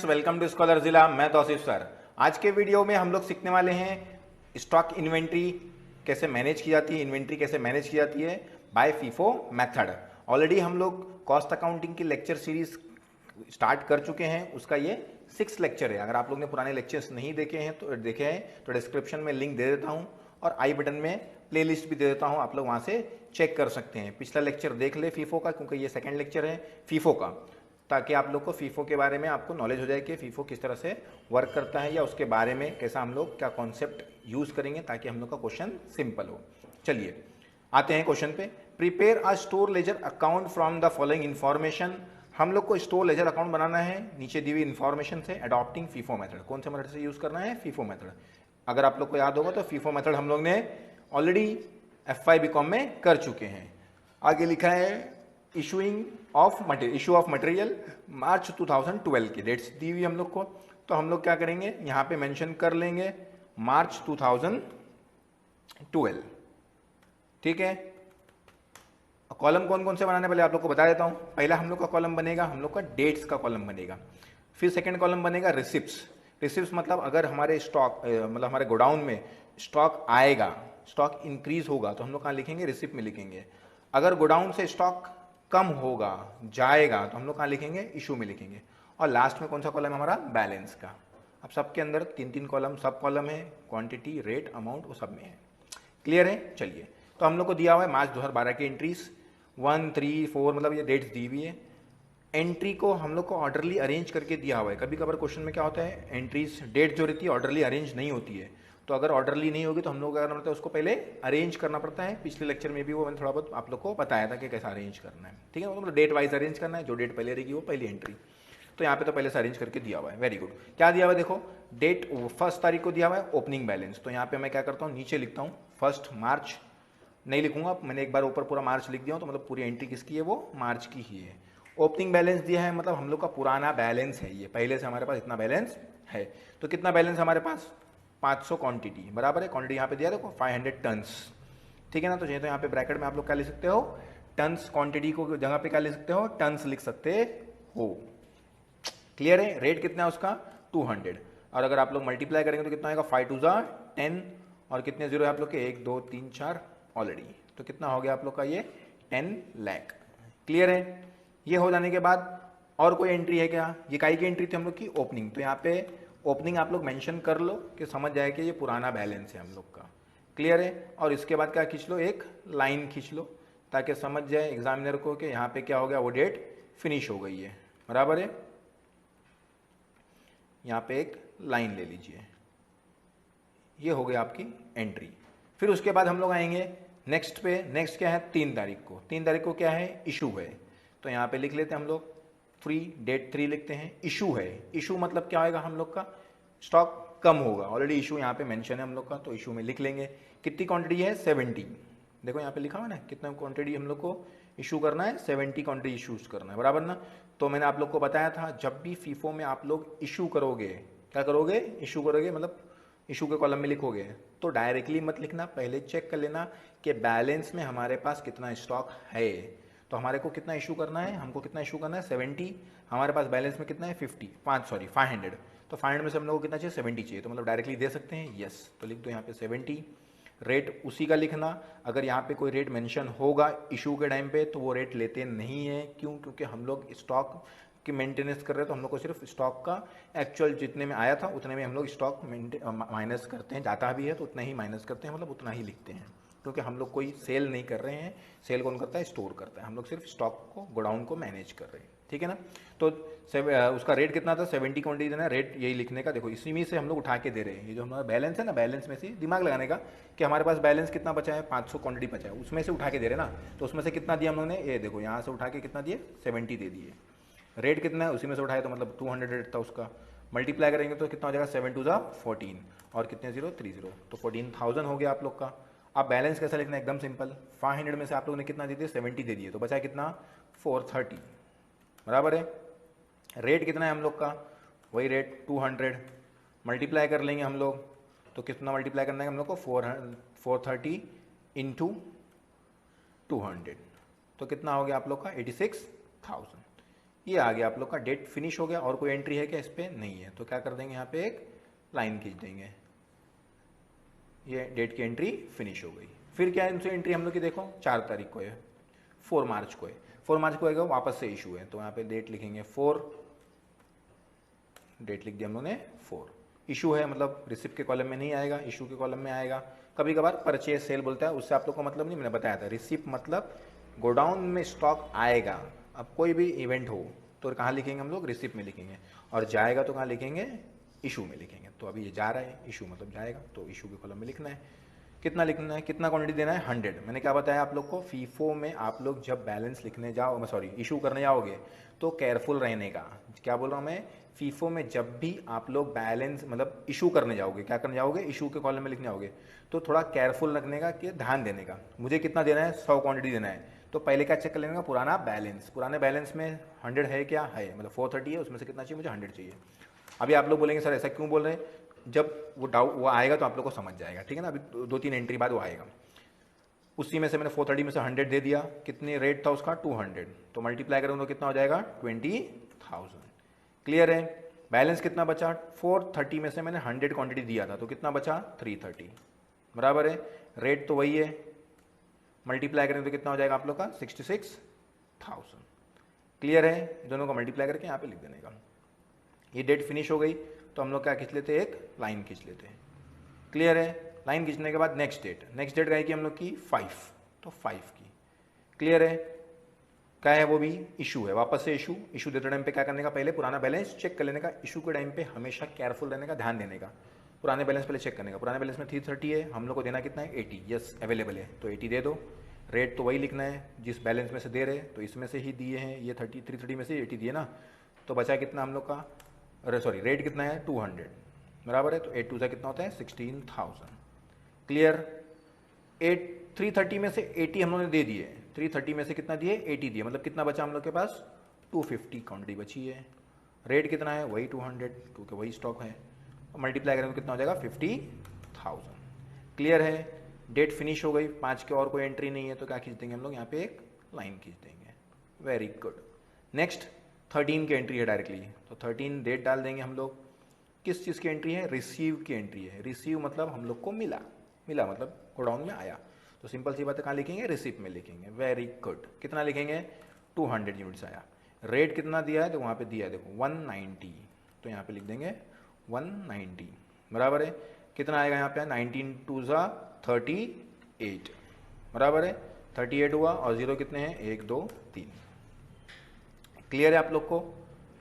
Students, welcome to scholar जिला। मैं Tausif sir. आज के वीडियो में हम लोग सीखने वाले हैं स्टॉक इन्वेंट्री कैसे मैनेज की जाती है, इन्वेंट्री कैसे मैनेज की जाती है बाय फीफो मेथड। ऑलरेडी हम लोग कॉस्ट अकाउंटिंग की लेक्चर सीरीज स्टार्ट कर चुके हैं, उसका ये 6 लेक्चर है। अगर आप लोग ने पुराने लेक्चर्स नहीं देखे हैं तो डिस्क्रिप्शन में लिंक दे देता हूँ और आई बटन में प्लेलिस्ट भी दे देता हूँ, आप लोग वहाँ से चेक कर सकते हैं। पिछला लेक्चर देख ले फीफो का, क्योंकि ये सेकंड लेक्चर है फीफो का, ताकि आप लोग को फीफो के बारे में आपको नॉलेज हो जाए कि फीफो किस तरह से वर्क करता है या उसके बारे में कैसा हम लोग क्या कॉन्सेप्ट यूज करेंगे ताकि हम लोग का क्वेश्चन सिंपल हो। चलिए आते हैं क्वेश्चन पे। Prepare a store ledger account from the following information. हम लोग को स्टोर लेजर अकाउंट बनाना है नीचे दी हुई इन्फॉर्मेशन से, अडॉप्टिंग फीफो मेथड। कौन से मेथड से यूज करना है? FIFO method. अगर आप लोग को याद होगा तो फीफो मेथड हम लोग ने ऑलरेडी FY BCom में कर चुके हैं। आगे लिखा है इशू ऑफ मटेरियल मार्च 2012 की डेट्स दी हुई हम लोग को, तो हम लोग क्या करेंगे यहां पे मेंशन कर लेंगे मार्च 2012। ठीक है। कॉलम कौन कौन से बनाने पहले आप लोग को बता देता हूं। पहला हम लोग का कॉलम बनेगा हम लोग का डेट्स का कॉलम बनेगा। फिर सेकंड कॉलम बनेगा रिसिप्ट्स मतलब अगर हमारे स्टॉक मतलब हमारे गोडाउन में स्टॉक आएगा, स्टॉक इंक्रीज होगा तो हम लोग कहाँ लिखेंगे? रिसिप्ट में लिखेंगे। अगर गोडाउन से स्टॉक कम होगा जाएगा तो हम लोग कहाँ लिखेंगे? इशू में लिखेंगे। और लास्ट में कौन सा कॉलम है हमारा? बैलेंस का। अब सबके अंदर 3 कॉलम सब कॉलम है, क्वांटिटी, रेट, अमाउंट, वो सब में है। क्लियर है? चलिए, तो हम लोग को दिया हुआ है मार्च 2012 की एंट्रीज 1, 3, 4 मतलब ये डेट्स दी हुई है। एंट्री को हम लोग को ऑर्डरली अरेंज करके दिया हुआ है। कभी कभार क्वेश्चन में क्या होता है, एंट्रीज डेट जो रहती है ऑर्डरली अरेंज नहीं होती है, तो अगर ऑर्डरली नहीं होगी तो हम लोग क्या करना पड़ता है? उसको पहले अरेंज करना पड़ता है। पिछले लेक्चर में भी वो मैंने थोड़ा बहुत आप लोग को बताया था कि कैसा अरेंज करना है। ठीक है, मतलब डेट वाइज अरेंज करना है, जो डेट पहले रहेगी वो पहली एंट्री। तो यहाँ पे तो पहले से अरेंज करके दिया हुआ है। Very good. क्या दिया हुआ है देखो, डेट 1 तारीख को दिया हुआ है ओपनिंग बैलेंस। तो यहाँ पे मैं क्या करता हूँ, नीचे लिखता हूँ 1 मार्च, नहीं लिखूंगा, मैंने एक बार ऊपर पूरा मार्च लिख दिया हूँ, तो मतलब पूरी एंट्री किसकी है? वो मार्च की ही है। ओपनिंग बैलेंस दिया है मतलब हम लोग का पुराना बैलेंस है, ये पहले से हमारे पास इतना बैलेंस है। तो कितना बैलेंस हमारे पास? 500 क्वांटिटी बराबर है। क्वांटिटी यहाँ पे दिया देखो 500 टन्स। ठीक है ना। तो यहाँ पे ब्रैकेट में आप लोग क्या लिख सकते हो? टन्स। क्वांटिटी को जगह पे क्या लिख सकते हो? टन्स लिख सकते हो। क्लियर है? रेट कितना है उसका? 200। और अगर आप लोग मल्टीप्लाई करेंगे तो कितना आएगा? 5 2 10 और कितने जीरो है आप लोग के? 1 2 3 4 ऑलरेडी। तो कितना हो गया आप लोग का? ये 10 लाख। क्लियर है? ये हो जाने के बाद और कोई एंट्री है क्या? ये काई की एंट्री थी हम लोग की? ओपनिंग। तो यहाँ पे ओपनिंग आप लोग मेंशन कर लो कि समझ जाए कि ये पुराना बैलेंस है हम लोग का। क्लियर है? और इसके बाद क्या खींच लो? एक लाइन खींच लो ताकि समझ जाए एग्जामिनर को कि यहाँ पे क्या हो गया, वो डेट फिनिश हो गई है। बराबर है? यहाँ पे एक लाइन ले लीजिए। ये हो गई आपकी एंट्री। फिर उसके बाद हम लोग आएंगे नेक्स्ट पे। नेक्स्ट क्या है? 3 तारीख को। 3 तारीख को क्या है? इशू है। तो यहाँ पे लिख लेते हैं हम लोग फ्री डेट 3 लिखते हैं। इशू है। इशू मतलब क्या होगा हम लोग का? स्टॉक कम होगा। ऑलरेडी इशू यहाँ पे मेंशन है हम लोग का, तो इशू में लिख लेंगे। कितनी क्वांटिटी है? 70। देखो यहाँ पे लिखा हुआ ना कितना क्वांटिटी हम लोग को इशू करना है? 70 क्वांटिटी इशूज करना है। बराबर ना। तो मैंने आप लोग को बताया था जब भी फीफो में आप लोग इशू करोगे, क्या करोगे? इशू करोगे मतलब इशू के कॉलम में लिखोगे, तो डायरेक्टली मत लिखना, पहले चेक कर लेना कि बैलेंस में हमारे पास कितना स्टॉक है। तो हमारे को कितना इशू करना है? हमको कितना इशू करना है? 70। हमारे पास बैलेंस में कितना है? 500। तो 500 में से हम लोग को कितना चाहिए? 70 चाहिए। तो मतलब डायरेक्टली दे सकते हैं, यस। तो लिख दो यहाँ पे 70। रेट उसी का लिखना। अगर यहाँ पे कोई रेट मेंशन होगा इशू के टाइम पे तो वो रेट लेते नहीं है। क्यों? क्योंकि हम लोग स्टॉक की मेंटेनेंस कर रहे हैं, तो हम लोग को सिर्फ स्टॉक का एक्चुअल जितने में आया था उतने में हम लोग स्टॉक माइनस करते हैं। जाता भी है तो उतना ही माइनस करते हैं, मतलब उतना ही लिखते हैं, क्योंकि हम लोग कोई सेल नहीं कर रहे हैं। सेल कौन करता है? स्टोर करता है। हम लोग सिर्फ स्टॉक को, गोडाउन को मैनेज कर रहे हैं। ठीक है ना। तो उसका रेट कितना था? 70 क्वांटिटी देना। रेट यही लिखने का। देखो इसी में से हम लोग उठा के दे रहे हैं। ये जो हमारा बैलेंस है ना, बैलेंस में से दिमाग लगाने का कि हमारे पास बैलेंस कितना बचा है? 500 क्वांटिटी बचा है, उसमें से उठा के दे रहे हैं ना। तो उसमें से कितना दिया हम लोगों ने? ये देखो यहाँ से उठा के कितना दिए? 70 दे दिए। रेट कितना है? उसी में से उठाए तो मतलब 200 रेट था उसका। मल्टीप्लाई करेंगे तो कितना हो जाएगा? 7 2 14 और कितने जीरो? 30। तो 14,000 हो गया आप लोग का। अब बैलेंस कैसा लिखना है? एकदम सिंपल। 500 में से आप लोगों ने कितना दे दिया? 70 दे दिए, तो बचा कितना? 430। बराबर है। रेट कितना है हम लोग का? वही रेट 200। मल्टीप्लाई कर लेंगे हम लोग, तो कितना मल्टीप्लाई करना है हम लोग को? 430 इंटू 200, तो कितना हो गया आप लोग का? 86,000। ये आ गया आप लोग का डेट फिनिश हो गया। और कोई एंट्री है क्या इस पर? नहीं है। तो क्या कर देंगे यहाँ पे एक लाइन खींच देंगे, ये डेट की एंट्री फिनिश हो गई। फिर क्या इनसे एंट्री हम लोग की देखो 4 तारीख को है, 4 मार्च को है। 4 मार्च को आएगा वापस से इशू है, तो यहाँ पे डेट लिखेंगे 4, डेट लिख दिया हम लोगों ने 4। इशू है मतलब रिसिप्ट के कॉलम में नहीं आएगा, इशू के कॉलम में आएगा। कभी कभार परचेज सेल बोलता है, उससे आप लोग को मतलब नहीं, मैंने बताया था रिसिप्ट मतलब गोडाउन में स्टॉक आएगा। अब कोई भी इवेंट हो तो कहाँ लिखेंगे हम लोग? रिसिप्ट में लिखेंगे। और जाएगा तो कहाँ लिखेंगे? इशू में लिखेंगे। तो अभी ये जा रहा है, इशू मतलब जाएगा, तो इशू के कॉलम में लिखना है। कितना लिखना है, कितना क्वांटिटी देना है? 100। मैंने क्या बताया आप लोग को, फीफो में आप लोग जब बैलेंस लिखने जाओ, सॉरी इशू करने जाओगे तो केयरफुल रहने का। क्या बोल रहा हूँ मैं? फीफो में जब भी आप लोग बैलेंस मतलब इशू करने जाओगे, क्या करने जाओगे? इशू के कॉलम में लिखने जाओगे, तो थोड़ा केयरफुल रखने का, कि ध्यान देने का। मुझे कितना देना है? 100 क्वांटिटी देना है, तो पहले क्या चेक कर लेने का? पुराना बैलेंस। पुराने बैलेंस में 100 है क्या? है, मतलब 430 है, उसमें से कितना चाहिए मुझे? 100 चाहिए। अभी आप लोग बोलेंगे सर ऐसा क्यों बोल रहे हैं? जब वो आएगा तो आप लोग को समझ जाएगा, ठीक है ना। अभी 2-3 एंट्री बाद वो आएगा। उसी में से मैंने 430 में से 100 दे दिया। कितने रेट था उसका? 200, तो मल्टीप्लाई करूँगा तो कितना हो जाएगा? 20,000। क्लियर है? बैलेंस कितना बचा? 430 में से मैंने 100 क्वांटिटी दिया था, तो कितना बचा? 330, बराबर है। रेट तो वही है, मल्टीप्लाई करें तो कितना हो जाएगा आप लोग का? 66,000। क्लियर है? दोनों का मल्टीप्लाई करके यहाँ पे लिख देने का। ये डेट फिनिश हो गई, तो हम लोग क्या खींच लेते हैं? एक लाइन खींच लेते हैं। क्लियर है? लाइन खींचने के बाद नेक्स्ट डेट गई कि हम लोग की 5, तो 5 की। क्लियर है? क्या है वो भी? इशू है। वापस से इशू देते टाइम पे क्या करने का? पहले पुराना बैलेंस चेक कर लेने का। इशू के टाइम पे हमेशा केयरफुल रहने का, ध्यान देने का। पुराने बैलेंस पहले चेक करने का। पुराने बैलेंस में 330 है, हम लोग को देना कितना है? 80। यस अवेलेबल है, तो 80 दे दो। रेट तो वही लिखना है जिस बैलेंस में से दे रहे, तो इसमें से ही दिए हैं ये 330 में से 80 दिए ना, तो बचा कितना हम लोग का? अरे सॉरी, रेट कितना है? 200, बराबर है। तो 8 2 कितना होता है? 16,000। क्लियर? 330 में से 80 हम लोगों ने दे दिए। 330 में से कितना दिए? 80 दिए, मतलब कितना बचा हम लोग के पास? 250 क्वांटिटी बची है। रेट कितना है? वही 200, क्योंकि वही स्टॉक है। मल्टीप्लाई करेंगे तो कितना हो जाएगा? 50,000। क्लियर है? डेट फिनिश हो गई, 5 के और कोई एंट्री नहीं है, तो क्या खींच देंगे हम लोग? यहाँ पे एक लाइन खींच देंगे। Very good. नेक्स्ट 13 की एंट्री है डायरेक्टली, तो 13 डेट डाल देंगे हम लोग। किस चीज़ की एंट्री है? रिसीव की एंट्री है। रिसीव मतलब हम लोग को मिला मतलब गोडाउन में आया, तो सिंपल सी बात है, कहाँ लिखेंगे? रिसिप्ट में लिखेंगे। Very good. कितना लिखेंगे? 200 यूनिट्स आया। रेट कितना दिया है? तो वहाँ पे दिया है देखो 190, तो यहाँ पे लिख देंगे 190, बराबर है। कितना आएगा यहाँ पे? 19 2 38, बराबर है। 38 हुआ, और 0 कितने हैं? 1 2 3। क्लियर है आप लोग को?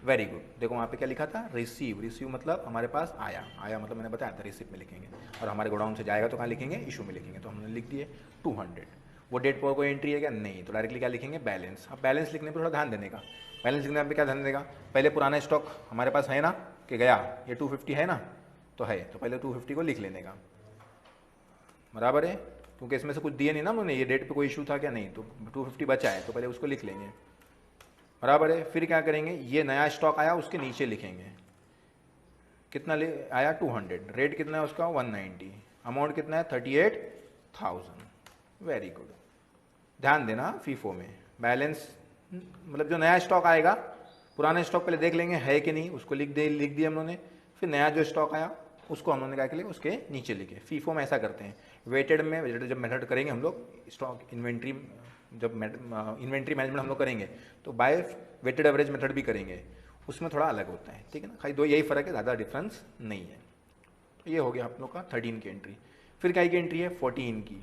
Very good. देखो वहाँ पे क्या लिखा था? रिसीव। रिसीव मतलब हमारे पास आया मतलब मैंने बताया था रिसिप्ट में लिखेंगे। और हमारे गोडाउन से जाएगा तो कहाँ लिखेंगे? इशू में लिखेंगे। तो हमने लिख दिए 200। वो डेट पर कोई एंट्री है क्या? नहीं, तो डायरेक्टली क्या लिखेंगे? बैलेंस। अब बैलेंस लिखने पर थोड़ा ध्यान देने का। बैलेंस लिखने पर क्या ध्यान देगा? पहले पुराना स्टॉक हमारे पास है ना, कि गया ये 250 है ना, तो है, तो पहले 250 को लिख लेने का, बराबर है। क्योंकि इसमें से कुछ दिए नहीं ना उन्होंने, ये डेट पे कोई इशू था क्या? नहीं, तो 250 बचा है, तो पहले उसको लिख लेंगे, बराबर है। फिर क्या करेंगे? ये नया स्टॉक आया, उसके नीचे लिखेंगे कितना आया? 200। रेट कितना है उसका? 190। अमाउंट कितना है? 38,000। Very good. ध्यान देना, फीफो में बैलेंस मतलब जो नया स्टॉक आएगा, पुराने स्टॉक पहले देख लेंगे है कि नहीं, उसको लिख दिया हम लोगों ने। फिर नया जो स्टॉक आया उसको हम लोगों ने क्या कर लिया? उसके नीचे लिखे। फीफो में ऐसा करते हैं। वेटेड में जब मेथड करेंगे हम लोग, स्टॉक इन्वेंट्री, जब इन्वेंट्री मैनेजमेंट हम लोग करेंगे तो बाय वेटेड एवरेज मेथड भी करेंगे, उसमें थोड़ा अलग होता है, ठीक है ना। खाली दो यही फर्क है, ज़्यादा डिफरेंस नहीं है। तो ये हो गया आप लोग का 13 की एंट्री। फिर क्या की एंट्री है? 14 की,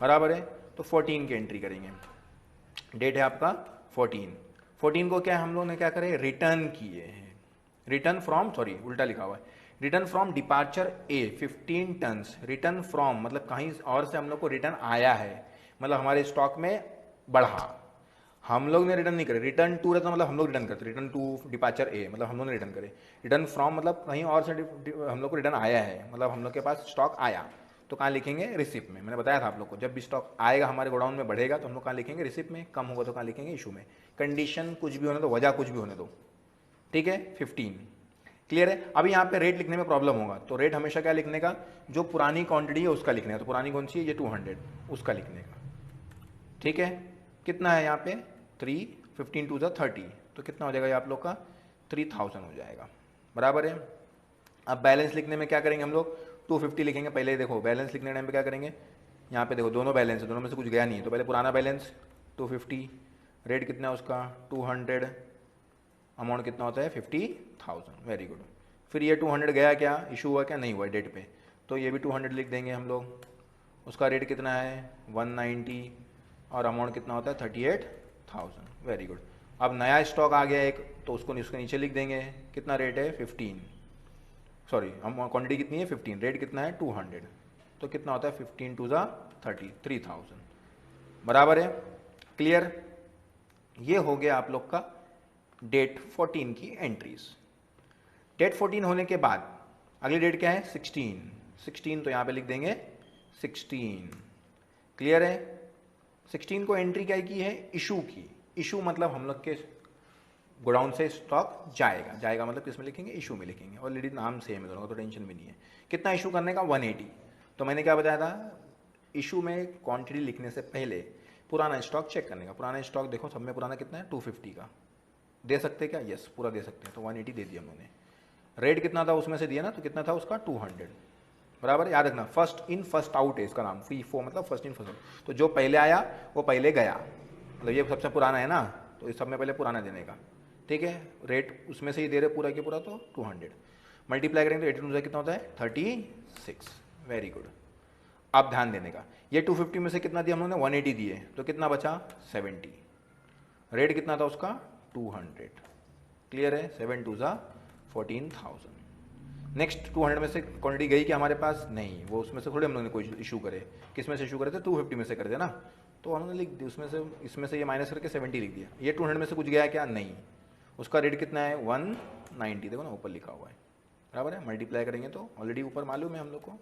बराबर है। तो 14 की एंट्री करेंगे। डेट है आपका 14 को क्या हम लोग ने क्या करे? रिटर्न किए हैं। रिटर्न फ्रॉम, सॉरी उल्टा लिखा हुआ है, return from departure A 15 tons. Return from मतलब कहीं और से हम लोग को रिटर्न आया है, मतलब हमारे स्टॉक में बढ़ा। हम लोग ने रिटर्न नहीं करे। रिटर्न टू रहता मतलब हम लोग रिटर्न करते, रिटर्न टू डिपार्चर ए मतलब हम लोग ने रिटर्न करे। रिटर्न फ्रॉम मतलब कहीं और से हम लोग को रिटर्न आया है, मतलब हम लोग के पास स्टॉक आया, तो कहाँ लिखेंगे? रिसिप्ट में। मैंने बताया था आप लोग को, जब भी स्टॉक आएगा हमारे गोडाउन में बढ़ेगा तो हम लोग कहाँ लिखेंगे? रिसिप्ट में। कम होगा तो कहाँ लिखेंगे? इशू में। कंडीशन कुछ भी होने दो, वजह कुछ भी होने दो, ठीक है। 15 क्लियर है। अभी यहाँ पे रेट लिखने में प्रॉब्लम होगा, तो रेट हमेशा क्या लिखने का? जो पुरानी क्वांटिटी है उसका लिखने का। तो पुरानी कौन सी है? ये 200, उसका लिखने का, ठीक है। कितना है यहाँ पे? 3 15 2 30, तो कितना हो जाएगा ये आप लोग का 3000 हो जाएगा, बराबर है। अब बैलेंस लिखने में क्या करेंगे हम लोग, 250 लिखेंगे। पहले देखो बैलेंस लिखने टाइम पे क्या करेंगे, यहाँ पे देखो दोनों बैलेंस है, दोनों में से कुछ गया नहीं है, तो पहले पुराना बैलेंस 250, रेट कितना है उसका 200, अमाउंट कितना होता है 50,000, वेरी गुड। फिर ये 200 गया क्या, इशू हुआ क्या, नहीं हुआ डेट पे, तो ये भी 200 लिख देंगे हम लोग। उसका रेट कितना है 190 और अमाउंट कितना होता है 38,000, वेरी गुड। अब नया स्टॉक आ गया एक, तो उसको उसके नीचे लिख देंगे, कितना रेट है 15, सॉरी हम क्वान्टिटी कितनी है 15, रेट कितना है 200, तो कितना होता है 15 टू ज़ा 33,000, बराबर है, क्लियर। ये हो गया आप लोग का डेट 14 की एंट्रीज। डेट 14 होने के बाद अगली डेट क्या है 16, तो यहाँ पे लिख देंगे 16, क्लियर है। 16 को एंट्री क्या की है, इशू की। इशू मतलब हम लोग के गोडाउन से स्टॉक जाएगा मतलब किस में लिखेंगे, इशू में लिखेंगे। ऑलरेडी नाम सेम है दोनों का, तो टेंशन भी नहीं है। कितना इशू करने का 180, तो मैंने क्या बताया था, इशू में क्वांटिटी लिखने से पहले पुराना स्टॉक चेक करने का। पुराना स्टॉक देखो सब में पुराना कितना है 250 का, दे सकते क्या, यस पूरा दे सकते हैं, तो 180 दे दिया हमने। रेट कितना था उसमें से दिया ना, तो कितना था उसका 200, बराबर। याद रखना फर्स्ट इन फर्स्ट आउट है इसका नाम, FIFO मतलब फर्स्ट इन फर्स्ट आउट, तो जो पहले आया वो पहले गया, मतलब ये सबसे पुराना है ना, तो इस सब में पहले पुराना देने का, ठीक है। रेट उसमें से ही दे रहे पूरा के पूरा, तो 200 मल्टीप्लाई करेंगे तो 18 कितना होता है 36, वेरी गुड। अब ध्यान देने का, ये 250 में से कितना दिया हम लोगों ने 180 दिए, तो कितना बचा 70, रेट कितना था उसका 200, क्लियर है। 7 टू ज़ा 14,000। नेक्स्ट 200 में से क्वांटिटी गई कि हमारे पास, नहीं, वो उसमें से थोड़े हम लोगों ने कोई इशू करे, किस में से इशू करे थे 250 में से कर दिया ना, तो हमने लिख दिया उसमें से, इसमें से ये माइनस करके 70 लिख दिया। ये 200 में से कुछ गया क्या, नहीं, उसका रेट कितना है 190, देखो ना ऊपर लिखा हुआ है, बराबर है। मल्टीप्लाई करेंगे तो ऑलरेडी ऊपर मालूम है हम लोग को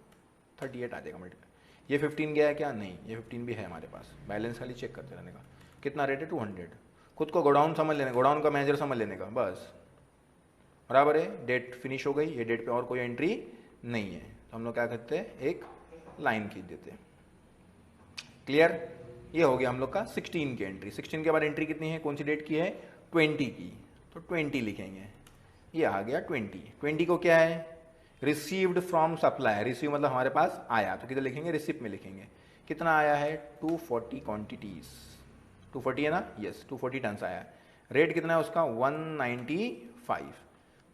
38 आ जाएगा मल्टीप्लाई। ये 15 गया है क्या, नहीं, ये 15 भी है हमारे पास, बैलेंस खाली चेक करते रहने का। कितना रेट है 200, खुद को गोडाउन समझ लेने, गोडाउन का मैनेजर समझ लेने का बस, बराबर है। डेट फिनिश हो गई, ये डेट पे और कोई एंट्री नहीं है, तो हम लोग क्या करते हैं एक लाइन खींच देते हैं, क्लियर। ये हो गया हम लोग का 16 की एंट्री। 16 के बाद एंट्री कितनी है, कौन सी डेट की है 20 की, तो 20 लिखेंगे। ये आ गया 20 को क्या है रिसीव्ड फ्रॉम सप्लायर, रिसीव मतलब हमारे पास आया, तो किधर लिखेंगे रिसिप्ट में लिखेंगे। कितना आया है 240 क्वांटिटीज, 240 है ना, यस 240 टन आया। रेट कितना है उसका 195,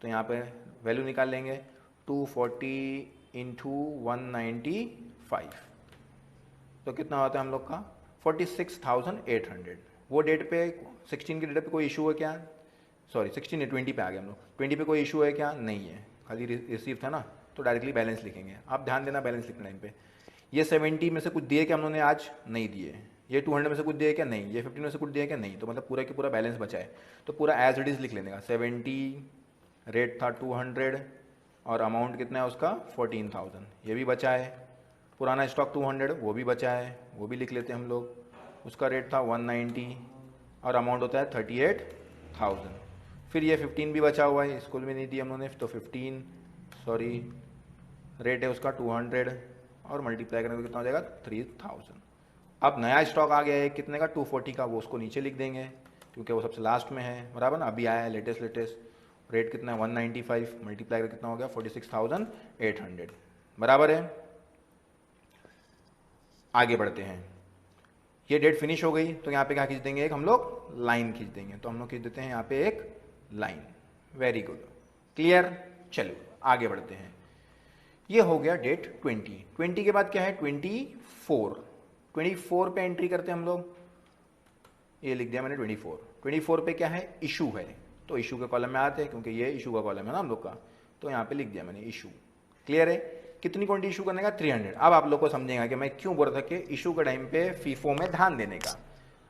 तो यहाँ पे वैल्यू निकाल लेंगे 240 इंटू 195, तो कितना होता है हम लोग का 46,800। वो डेट पे 16 की डेट पे कोई इशू है क्या, सॉरी 16 20 पे आ गए हम लोग, 20 पे कोई इशू है क्या, नहीं है, खाली रिसीव था ना, तो डायरेक्टली बैलेंस लिखेंगे। आप ध्यान देना बैलेंस लिखने टाइम पे, ये 70 में से कुछ दिए क्या हम लोगों ने आज, नहीं दिए। ये 200 में से कुछ दिए क्या, नहीं। ये 15 में से कुछ दिए क्या, नहीं। तो मतलब पूरा की पूरा बैलेंस बचा है, तो पूरा एज इट इज लिख लेने का। 70, रेट था 200 और अमाउंट कितना है उसका 14,000, ये भी बचा है। पुराना स्टॉक 200 वो भी बचा है, वो भी लिख लेते हैं हम लोग। उसका रेट था 190 और अमाउंट होता है 38,000। फिर ये 15 भी बचा हुआ है, इसको भी नहीं दिया हम लोगों ने, तो 15 सॉरी रेट है उसका 200 और मल्टीप्लाई करने में कितना हो जाएगा 3000। अब नया स्टॉक आ गया है कितने का 240 का, वो उसको नीचे लिख देंगे क्योंकि वो सबसे लास्ट में है, बराबर ना, अभी आया है लेटेस्ट। रेट कितना है 195, मल्टीप्लाई कर कितना हो गया 46,800, बराबर है। आगे बढ़ते हैं, ये डेट फिनिश हो गई, तो यहाँ पे क्या खींच देंगे एक हम लोग लाइन खींच देंगे, तो हम लोग खींच देते हैं यहाँ पे एक लाइन, वेरी गुड, क्लियर। चलो आगे बढ़ते हैं, ये हो गया डेट 20 के बाद क्या है 24 पे एंट्री करते हैं हम लोग, ये लिख दिया मैंने 24 पे क्या है इशू है, तो इशू के कॉलम में आते हैं क्योंकि ये इशू का कॉलम है ना हम लोग का, तो यहाँ पे लिख दिया मैंने इशू, क्लियर है। कितनी क्वांटिटी इशू करने का 300। अब आप लोग को समझेगा कि मैं क्यों बोल रहा था कि इशू के टाइम पे फीफो में ध्यान देने का।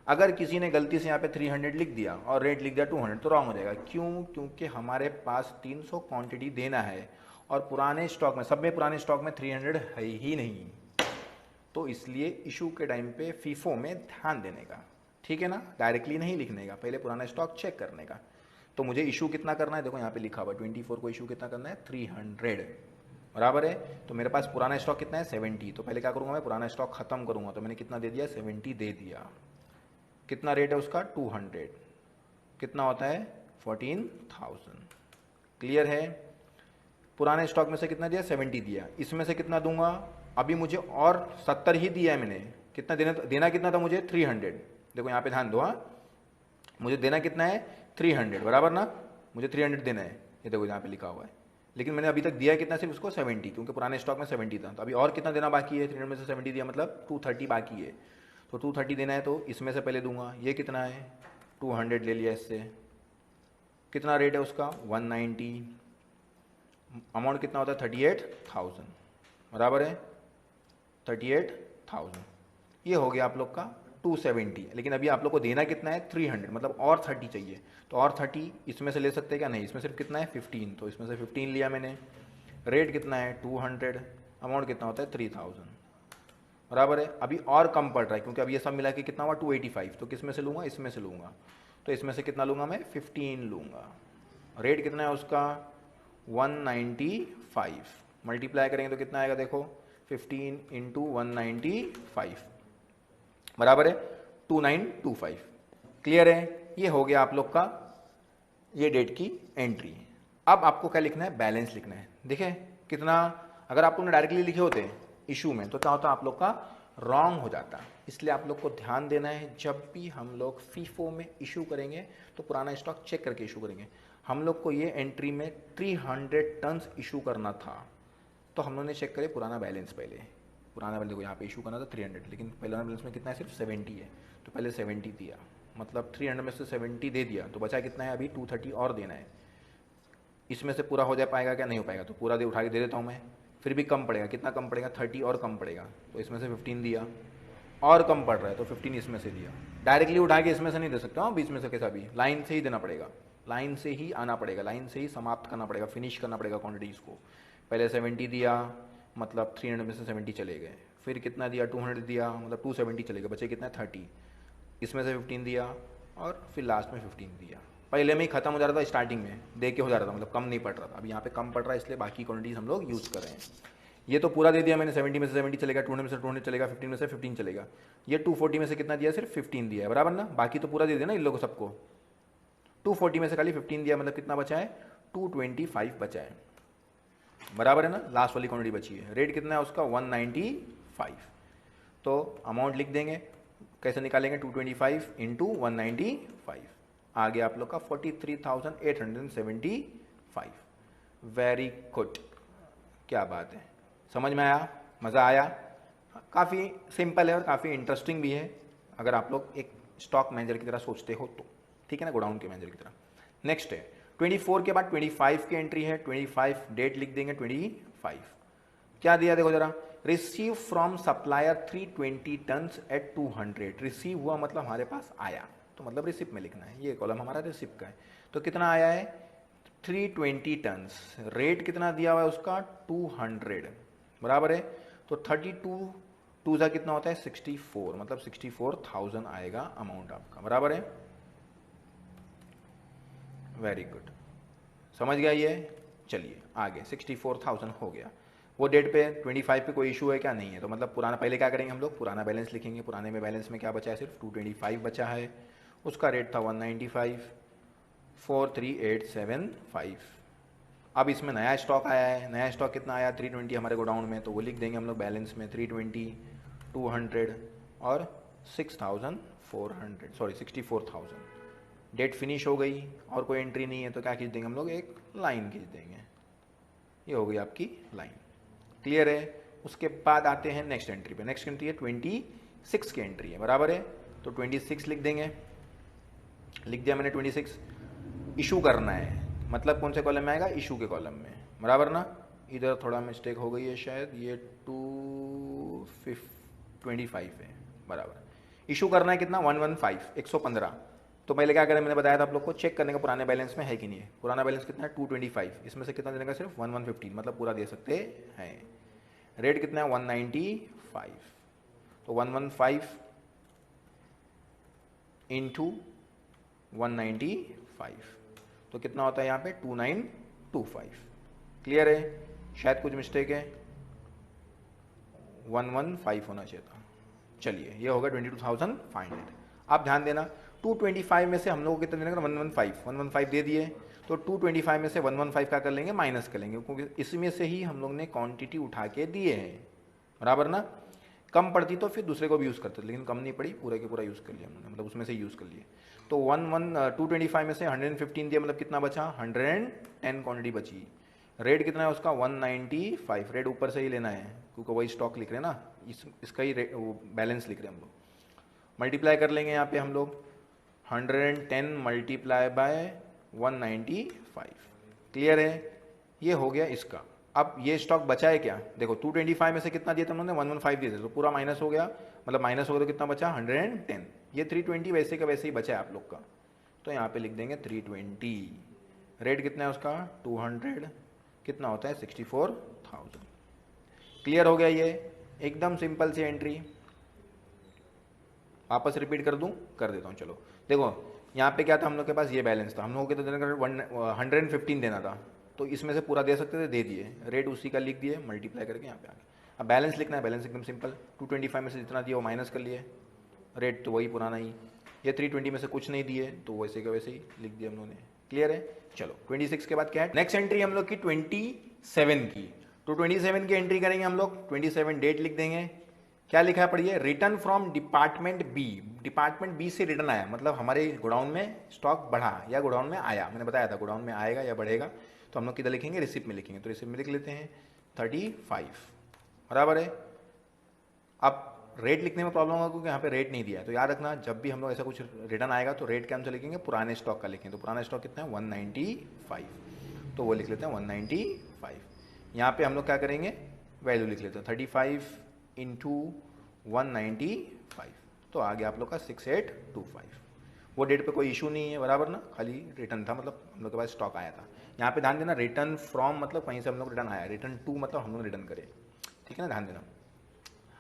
अगर किसी ने गलती से यहाँ पे 300 लिख दिया और रेट लिख दिया 200 तो रॉन्ग हो जाएगा, क्यों, क्योंकि हमारे पास 300 क्वांटिटी देना है और पुराने स्टॉक में, सब में पुराने स्टॉक में 300 है ही नहीं, तो इसलिए इशू के टाइम पे फीफो में ध्यान देने का, ठीक है ना, डायरेक्टली नहीं लिखने का, पहले पुराना स्टॉक चेक करने का। तो मुझे इशू कितना करना है, देखो यहाँ पे लिखा हुआ 24 को इशू कितना करना है 300, बराबर है। तो मेरे पास पुराना स्टॉक कितना है 70, तो पहले क्या करूंगा मैं पुराना स्टॉक खत्म करूंगा, तो मैंने कितना दे दिया 70 दे दिया। कितना रेट है उसका 200, कितना होता है 14,000। क्लियर है? पुराने स्टॉक में से कितना दिया? 70 दिया। इसमें से कितना दूंगा? अभी मुझे और 70 ही दिया है मैंने। कितना देना कितना था मुझे? 300। देखो यहाँ पे ध्यान दो। हाँ, मुझे देना कितना है? 300, बराबर ना? मुझे 300 देना है, ये देखो यहाँ पे लिखा हुआ है। लेकिन मैंने अभी तक दिया है कितना? सिर्फ उसको 70, क्योंकि पुराने स्टॉक में 70 था। तो अभी और कितना देना बाकी है? 300 में से 70 दिया, मतलब 230 बाकी है। तो 230 देना है, तो इसमें से पहले दूंगा। ये कितना है? 200 ले लिया इससे। कितना रेट है उसका? 190। अमाउंट कितना होता है? 38,000, बराबर है? 38,000। ये हो गया आप लोग का 270। लेकिन अभी आप लोग को देना कितना है? 300, मतलब और 30 चाहिए। तो और 30 इसमें से ले सकते हैं क्या? नहीं, इसमें सिर्फ कितना है? 15। तो इसमें से 15 लिया मैंने। रेट कितना है? 200। अमाउंट कितना होता है? 3000, बराबर है? अभी और कम पड़ रहा है, क्योंकि अभी ये सब मिला के कितना हुआ? 285। तो किस में से लूँगा? इसमें से लूँगा। तो इसमें से कितना लूँगा मैं? 15 लूँगा। रेट कितना है उसका? 195। मल्टीप्लाई करेंगे तो कितना आएगा? देखो, 15 इंटू 195, बराबर है 2925। क्लियर है? ये हो गया आप लोग का ये डेट की एंट्री। अब आपको क्या लिखना है? बैलेंस लिखना है। देखिए कितना, अगर आप लोग डायरेक्टली लिखे होते इशू में तो क्या होता? आप लोग का रॉन्ग हो जाता। इसलिए आप लोग को ध्यान देना है, जब भी हम लोग फीफो में इशू करेंगे तो पुराना स्टॉक चेक करके इशू करेंगे। हम लोग को ये एंट्री में 300 टन्स इशू करना था, तो हम लोगों ने चेक करे पुराना बैलेंस पहले। पुराना बैलेंस देखो यहाँ पे इशू करना था 300, लेकिन पहला बैलेंस में कितना है? सिर्फ 70 है। तो पहले 70 दिया, मतलब 300 में से 70 दे दिया, तो बचा कितना है? अभी 230 और देना है। इसमें से पूरा हो जा पाएगा क्या? नहीं हो पाएगा। तो पूरा दे उठा के दे देता हूँ मैं। फिर भी कम पड़ेगा। कितना कम पड़ेगा? 30 और कम पड़ेगा। तो इसमें से 15 दिया, और कम पड़ रहा है तो 15 इसमें से दिया। डायरेक्टली उठा के इसमें से नहीं दे सकता हूँ, बीच में से कैसा भी लाइन से ही देना पड़ेगा। लाइन से ही आना पड़ेगा, लाइन से ही समाप्त करना पड़ेगा, फिनिश करना पड़ेगा क्वांटिटीज़ को। पहले 70 दिया, मतलब 300 में से 70 चले गए। फिर कितना दिया? 200 दिया, मतलब 270 चले गए। बचे कितना? 30। इसमें से 15 दिया, और फिर लास्ट में 15 दिया। पहले में ही खत्म हो जा रहा था, स्टार्टिंग में दे के हो जा रहा था, मतलब कम नहीं पड़ रहा था। अब यहाँ पे कम पड़ रहा है, इसलिए बाकी क्वांटिटीज हम लोग यूज़ कर रहे हैं। ये तो पूरा दे दिया मैंने। 70 में से 70 चलेगा, 200 में से 200 चलेगा, 15 में से 15 चलेगा। ये 240 में से कितना दिया? सिर्फ 15 दिया है, बराबर ना? बाकी तो पूरा दे दिया ना इन लोगों सबको। 240 में से खाली 15 दिया, मतलब कितना बचा है? 225 बचा है, बराबर है ना? लास्ट वाली क्वांटिटी बची है। रेट कितना है उसका? 195। तो अमाउंट लिख देंगे। कैसे निकालेंगे? 225 इंटू 195। आ गया आप लोग का 43,875। वेरी गुड, क्या बात है, समझ में आया? मज़ा आया? काफ़ी सिंपल है और काफ़ी इंटरेस्टिंग भी है, अगर आप लोग एक स्टॉक मैनेजर की तरह सोचते हो तो। ठीक है ना, गोडाउन के मैनेजर की तरह। नेक्स्ट है 24 के बाद 25 की एंट्री है। 25 डेट लिख देंगे। 25 क्या दिया? देखो जरा, receive from supplier 320 tons at 200। Receive हुआ मतलब हमारे पास आया, तो मतलब रिसिप्ट में लिखना है। ये कॉलम हमारा रिसिप्ट का है। तो कितना आया है? 320 टन्स। रेट कितना दिया हुआ है उसका? 200, बराबर है? तो 32 टू जा कितना होता है? 64, मतलब 64,000 आएगा अमाउंट आपका, बराबर है? वेरी गुड, समझ गया ये? चलिए आगे, 64,000 हो गया। वो डेट पे 25 पे कोई इशू है क्या? नहीं है। तो मतलब पुराना, पहले क्या करेंगे हम लोग? पुराना बैलेंस लिखेंगे। पुराने में बैलेंस में क्या बचा है? सिर्फ 225 बचा है। उसका रेट था 195, 43,875। अब इसमें नया स्टॉक आया है। नया स्टॉक कितना आया? 320 हमारे गोडाउन में, तो वो लिख देंगे हम लोग बैलेंस में। 320, 200 और 6,400, सॉरी 64,000। डेट फिनिश हो गई और कोई एंट्री नहीं है, तो क्या खींच देंगे हम लोग? एक लाइन खींच देंगे। ये हो गई आपकी लाइन। क्लियर है? उसके बाद आते हैं नेक्स्ट एंट्री पे। नेक्स्ट एंट्री है 26 की एंट्री है, बराबर है? तो 26 लिख देंगे। लिख दिया मैंने 26। इशू करना है, मतलब कौन से कॉलम में आएगा? इशू के कॉलम में, बराबर ना? इधर थोड़ा मिस्टेक हो गई है शायद, ये 225 है, बराबर। इशू करना है कितना? 115, 115। तो पहले क्या करें? मैंने बताया था आप लोग को, चेक करने का पुराने बैलेंस में है कि नहीं है। पुराना बैलेंस कितना है? 225। इसमें से कितना देने का? सिर्फ 1115, मतलब पूरा दे सकते हैं। रेट कितना है? 195। तो 115 इंटू 195, तो कितना होता है यहाँ पे? 2925। क्लियर है? शायद कुछ मिस्टेक है, 115 होना चाहिए था। चलिए, ये होगा 22,500। आप ध्यान देना, 225 में से हम लोग को कितना देना, 115 दे दिए, तो 225 में से 115 का कर लेंगे, माइनस कर लेंगे, क्योंकि इसमें से ही हम लोग ने क्वांटिटी उठा के दिए हैं, बराबर ना। कम पड़ती तो फिर दूसरे को भी यूज़ करते, लेकिन कम नहीं पड़ी, पूरा के पूरा यूज़ कर लिया हमने, मतलब उसमें से यूज़ कर लिए। तो 225 में से 115 दिया, मतलब कितना बचा, 110 क्वांटिटी बची। रेट कितना है उसका, 195। रेट ऊपर से ही लेना है क्योंकि वही स्टॉक लिख रहे हैं ना, इसका ही बैलेंस लिख रहे हैं हम लोग। मल्टीप्लाई कर लेंगे यहाँ पे हम लोग, 110 मल्टीप्लाई बाय 195, क्लियर है, ये हो गया इसका। अब ये स्टॉक बचा है क्या, देखो 225 में से कितना दिया था उन्होंने, 115 दिए थे, तो पूरा माइनस हो गया, मतलब माइनस हो गया तो कितना बचा, 110। ये 320 वैसे का वैसे ही बचा है आप लोग का, तो यहाँ पे लिख देंगे 320। रेट कितना है उसका, 200, कितना होता है, 64,000। क्लियर हो गया, ये एकदम सिंपल सी एंट्री। वापस रिपीट कर दूं, कर देता हूँ, चलो देखो यहाँ पे क्या था, हम लोग के पास ये बैलेंस था, हम लोगों को तो 115 देना था, तो इसमें से पूरा दे सकते थे, दे दिए, रेट उसी का लिख दिए, मल्टीप्लाई करके यहाँ पे आ गया। अब बैलेंस लिखना है, बैलेंस एकदम सिंपल, 225 में से जितना दिया वो माइनस कर लिए, रेट तो वही पुराना ही, ये 320 में से कुछ नहीं दिए तो वैसे का वैसे ही लिख दिया हम लोगों ने, क्लियर है। चलो 26 के बाद क्या है, नेक्स्ट एंट्री हम लोग की 27 की, तो 27 की एंट्री करेंगे हम लोग, 27 डेट लिख देंगे, क्या लिखा है पढ़िए, return from department B, department B से रिटर्न आया, मतलब हमारे गोडाउन में स्टॉक बढ़ा या गोडाउन में आया, मैंने बताया था गोडाउन में आएगा या बढ़ेगा, तो हम लोग किधर लिखेंगे, रिसिप्ट में लिखेंगे, तो रिसिप्ट में लिख लेते हैं 35, बराबर है। अब रेट लिखने में प्रॉब्लम होगा क्योंकि यहाँ पे रेट नहीं दिया है, तो याद रखना जब भी हम लोग ऐसा कुछ रिटर्न आएगा तो रेट क्या हम से लिखेंगे, पुराने स्टॉक का लिखेंगे, तो पुराना स्टॉक कितना है, 195, तो वो लिख लेते हैं 195। यहाँ पे हम लोग क्या करेंगे, वैल्यू लिख लेते हैं 35 इंटू 195, तो आ गया आप लोग का 6825। वो डेट पे कोई इशू नहीं है, बराबर ना, खाली रिटर्न था, मतलब हम लोग के पास स्टॉक आया था। यहाँ पे ध्यान देना, रिटर्न फ्रॉम मतलब कहीं से हम लोग रिटर्न आया, रिटर्न टू मतलब हम लोग रिटर्न करें, ठीक है ना, ध्यान देना।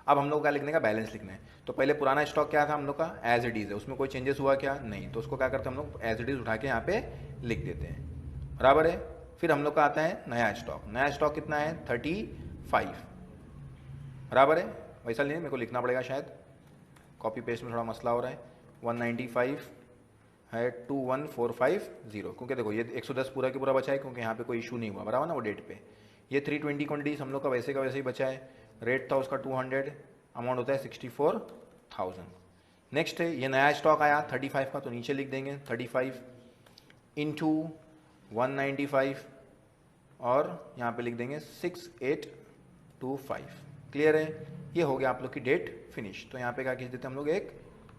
अब हम लोग क्या लिखने का, बैलेंस लिखना है, तो पहले पुराना स्टॉक क्या था हम लोग का, एज इट इज है, उसमें कोई चेंजेस हुआ क्या, नहीं, तो उसको क्या करते हैं हम लोग, एज इट इज उठा के यहाँ पे लिख देते हैं, बराबर है। फिर हम लोग का आता है नया स्टॉक, नया स्टॉक कितना है, 35, बराबर है, वैसा नहीं मेरे को लिखना पड़ेगा शायद, कॉपी पेस्ट में थोड़ा मसला हो रहा है, 195 है 21450, क्योंकि देखो ये 110 पूरा के पूरा बचा है क्योंकि यहाँ पे कोई इशू नहीं हुआ, बराबर ना वो डेट पे। ये 320 क्वान्टिटीज हम लोग का वैसे ही बचा है, रेट था उसका 200, अमाउंट होता है 64,000। नेक्स्ट है ये नया स्टॉक आया 35 का, तो नीचे लिख देंगे 35 इंटू 195 और यहाँ पे लिख देंगे 6825, क्लियर है। ये हो गया आप लोग की डेट फिनिश, तो यहाँ पे क्या खींच देते हैं हम लोग, एक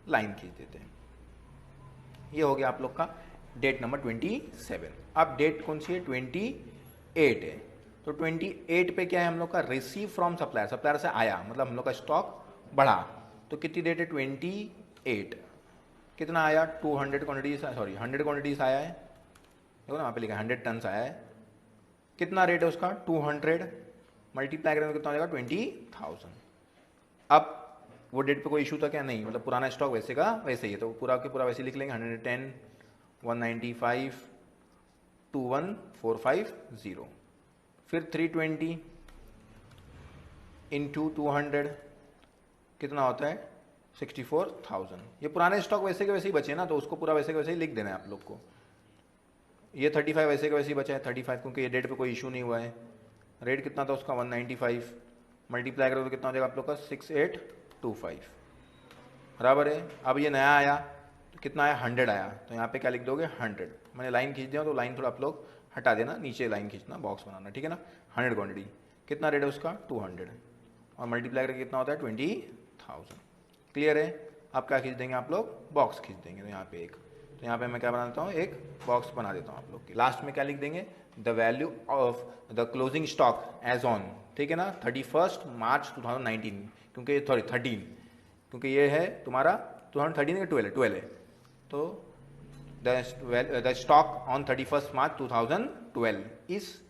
लाइन खींच देते हैं, ये हो गया आप लोग का डेट नंबर 27। अब डेट कौन सी है, 28 है, तो 28 पे क्या है हम लोग का, रिसीव फ्रॉम सप्लायर, सप्लायर से आया, मतलब हम लोग का स्टॉक बढ़ा, तो कितनी डेट है, 28, कितना आया, 200 क्वान्टिटीज, सॉरी 100 क्वान्टिटीज आया है, देखो ना वहाँ पे लिखा है 100 टन आया है, कितना रेट है उसका, 200, मल्टीप्लाई करेंगे कितना हो जाएगा, 20,000। अब वो डेट पे कोई इशू था क्या, नहीं, मतलब पुराना स्टॉक वैसे का वैसे ही है, तो पूरा के पूरा वैसे लिख लेंगे, 110 195 21450, फिर 320 इंटू 200 कितना होता है, 64,000। ये पुराने स्टॉक वैसे के वैसे ही बचे ना, तो उसको पूरा वैसे के वैसे ही लिख देना है आप लोग को। ये 35 वैसे के वैसे ही बचा है, 35 क्योंकि ये डेट पे कोई इशू नहीं हुआ है, रेट कितना था उसका 195, मल्टीप्लाई करोगे तो कितना हो जाएगा आप लोग का 6825, बराबर है। अब ये नया आया तो कितना आया, 100 आया, तो यहाँ पे क्या लिख दोगे 100, मैंने लाइन खींच दिया, तो लाइन थोड़ा आप लोग हटा देना, नीचे लाइन खींचना, बॉक्स बनाना, ठीक है ना। 100 क्वान्टिटी, कितना रेट है उसका 200, और मल्टीप्लाई करके कितना होता है 20,000, क्लियर है। अब क्या खींच देंगे आप लोग, बॉक्स खींच देंगे, तो यहाँ पे एक, तो यहाँ पे मैं क्या बना देता हूँ, एक बॉक्स बना देता हूँ आप लोग की। लास्ट में क्या लिख देंगे, the value of the closing stock as on, ठीक है ना, 31 मार्च 2019, क्योंकि सॉरी 13, क्योंकि ये है तुम्हारा 2013 का 12 है, तो द स्टॉक ऑन 31 मार्च 2012 इस,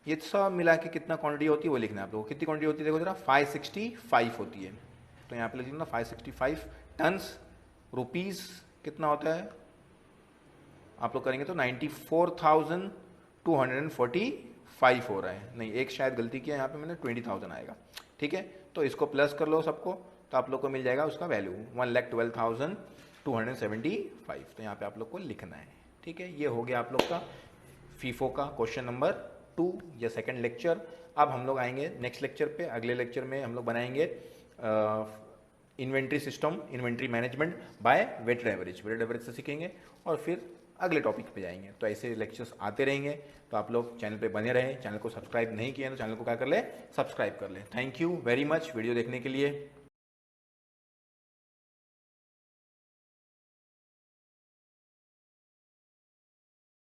ये सब मिला के कितना क्वांटिटी होती है वो लिखना है आप लोग, कितनी क्वांटिटी होती है देखो जरा, 565 होती है, तो यहाँ पे लिख लेना 565 टन्स, रुपीज़ कितना होता है आप लोग करेंगे तो 94,245 हो रहा है, नहीं एक शायद गलती किया यहाँ पे मैंने, 20,000 आएगा, ठीक है। तो इसको प्लस कर लो सबको, तो आप लोग को मिल जाएगा उसका वैल्यू 1,12,000 275, तो यहाँ पे आप लोग को लिखना है। ठीक है, ये हो गया आप लोग का फीफो का क्वेश्चन नंबर 2 या सेकंड लेक्चर। अब हम लोग आएंगे नेक्स्ट लेक्चर पे। अगले लेक्चर में हम लोग बनाएंगे inventory system, inventory management by weighted average, weighted average से सीखेंगे और फिर अगले टॉपिक पे जाएंगे। तो ऐसे लेक्चर्स आते रहेंगे, तो आप लोग चैनल पे बने रहें। चैनल को सब्सक्राइब नहीं किए तो चैनल को क्या कर ले, सब्सक्राइब कर ले। Thank you very much video देखने के लिए।